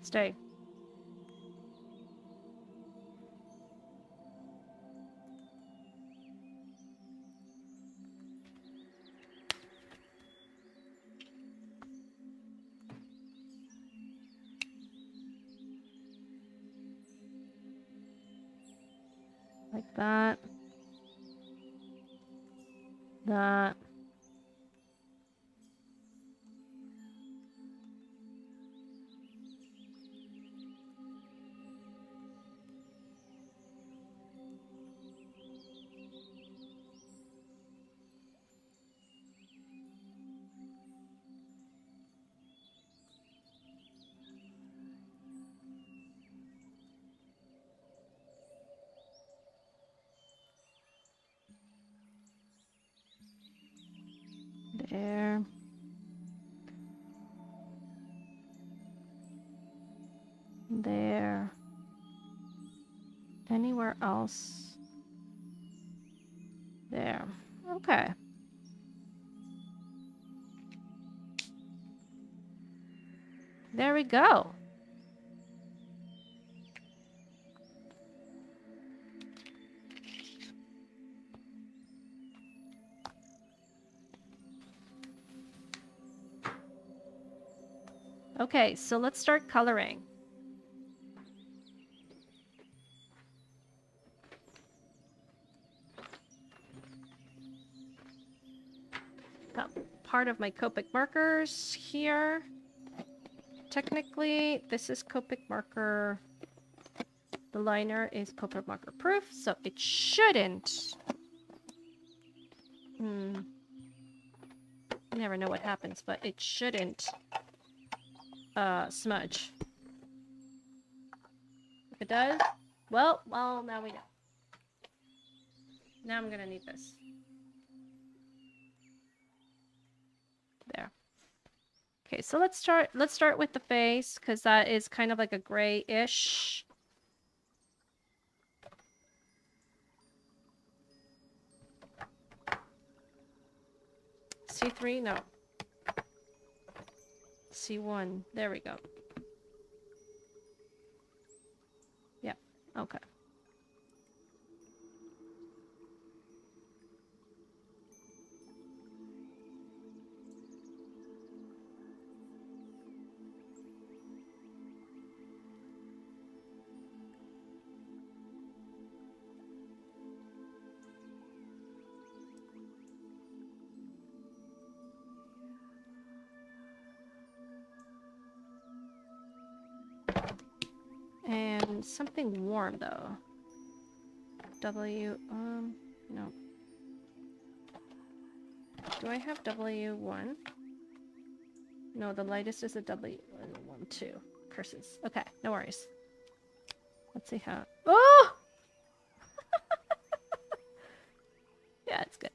Stay. Like that. That. There. Anywhere else? There. Okay. There we go. Okay, so let's start coloring. Got part of my Copic markers here. Technically, this is Copic marker. The liner is Copic marker proof, so it shouldn't. You never know what happens, but it shouldn't smudge. If it does, well, now we know. Now I'm gonna need this. There. Okay, so let's start with the face, because that is kind of like a gray-ish. C3? No. C1. There we go. Yeah. Okay. And something warm though. W, no. Do I have W1? No, the lightest is a W1, 2. Curses. Okay, no worries. Let's see how. Oh! Yeah, it's good.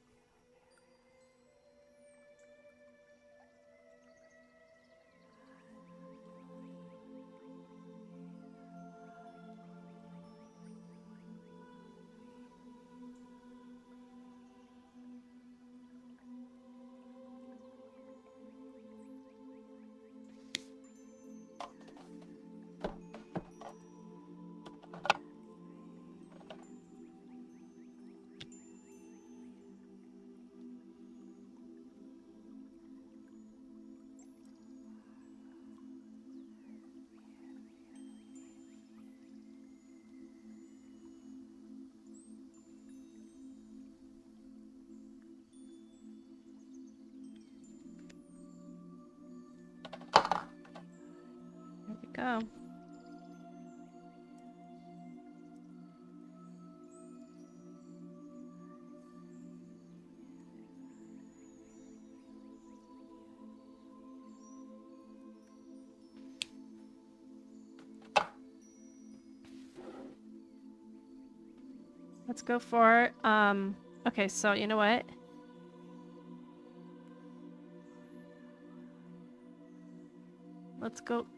There we go. Let's go for, okay, so you know what?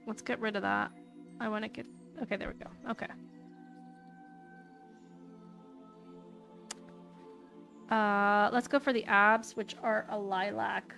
Let's get rid of that. I want to get, okay, there we go. Okay. Let's go for the abs, which are a lilac.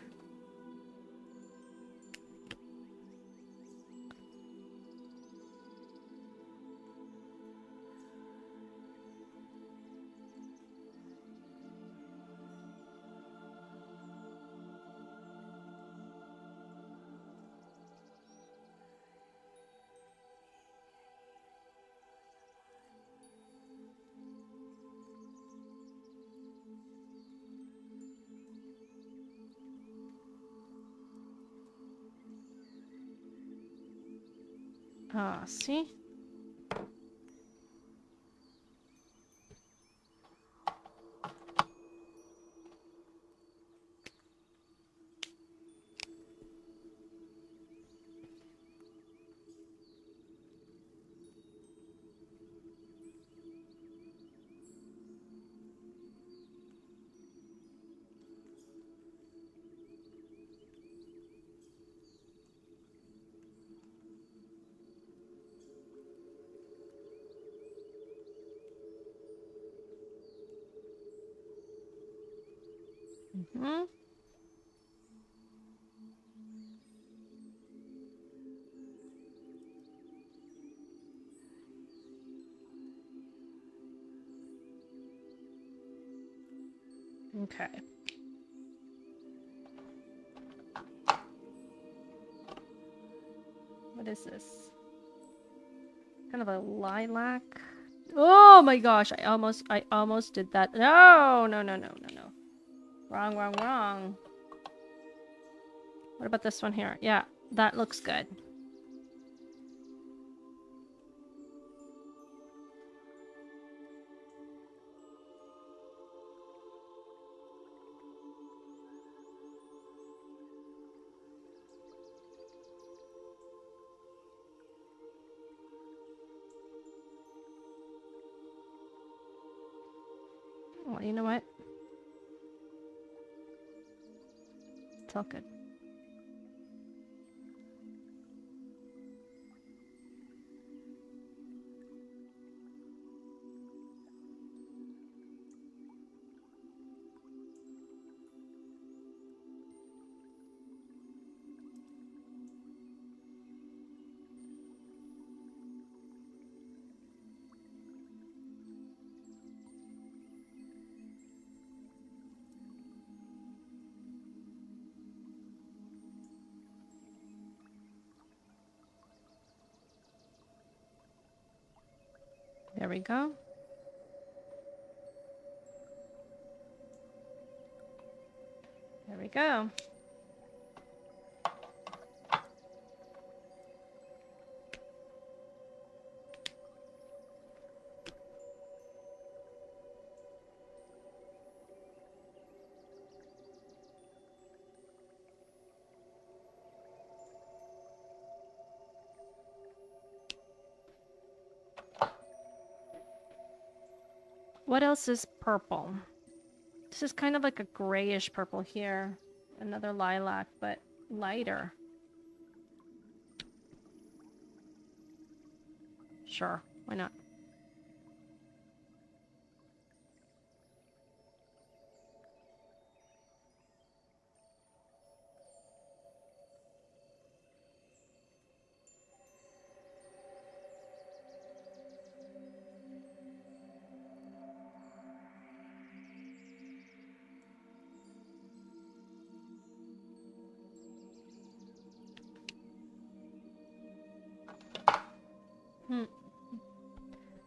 See? Mm-hmm. Okay. What is this? Kind of a lilac. Oh my gosh, I almost did that. No, no, no, no, no, no. Wrong, wrong, wrong. What about this one here? Yeah, that looks good. Well, you know what? It's all good. There we go. There we go. What else is purple? This is kind of like a grayish purple here. Another lilac, but lighter. Sure, why not?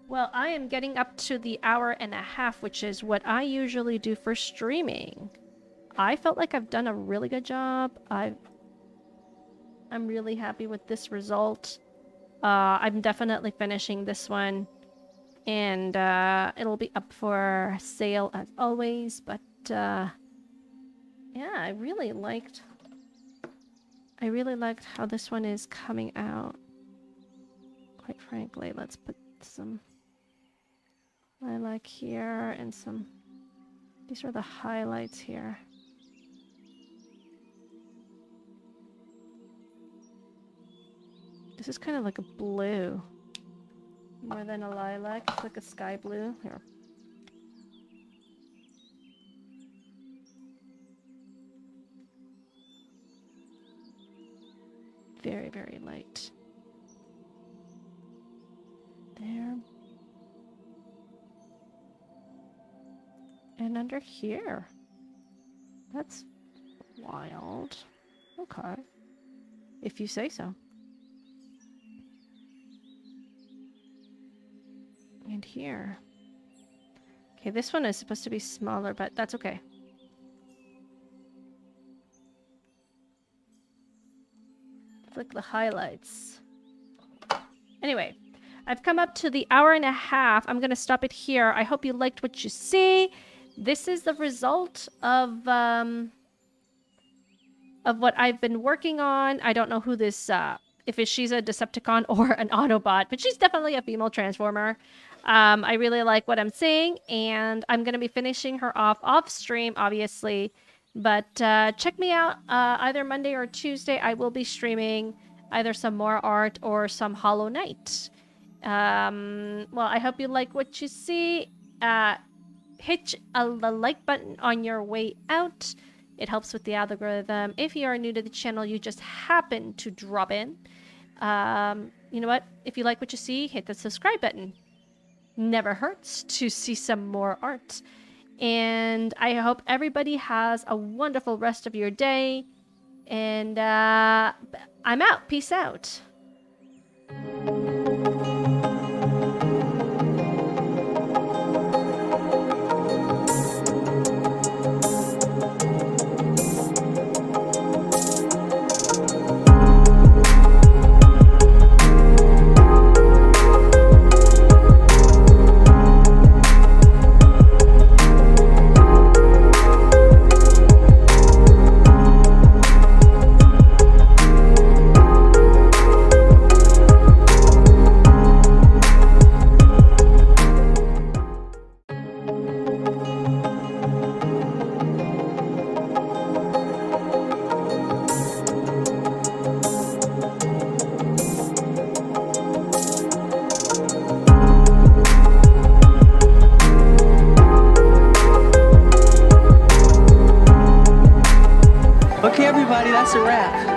Well, I am getting up to the hour and a half, which is what I usually do for streaming. I felt like I've done a really good job. I'm really happy with this result. I'm definitely finishing this one, and it'll be up for sale as always. But yeah, I really liked how this one is coming out. Quite frankly, let's put some lilac here and some. These are the highlights here. This is kind of like a blue. More than a lilac. It's like a sky blue. Here. Very, very light. There. And under here. That's wild. Okay. If you say so. And here. Okay, this one is supposed to be smaller, but that's okay. It's like the highlights. Anyway, I've come up to the hour and a half. I'm going to stop it here. I hope you liked what you see. This is the result of what I've been working on. I don't know who this, if she's a Decepticon or an Autobot, but she's definitely a female Transformer. I really like what I'm seeing, and I'm going to be finishing her off stream, obviously. But check me out either Monday or Tuesday. I will be streaming either some more art or some Hollow Knight. Well, I hope you like what you see. hit the like button on your way out. It helps with the algorithm. If you are new to the channel, you just happen to drop in. You know what? If you like what you see, hit the subscribe button. Never hurts to see some more art. And I hope everybody has a wonderful rest of your day. And I'm out. Peace out. Okay, everybody, that's a wrap.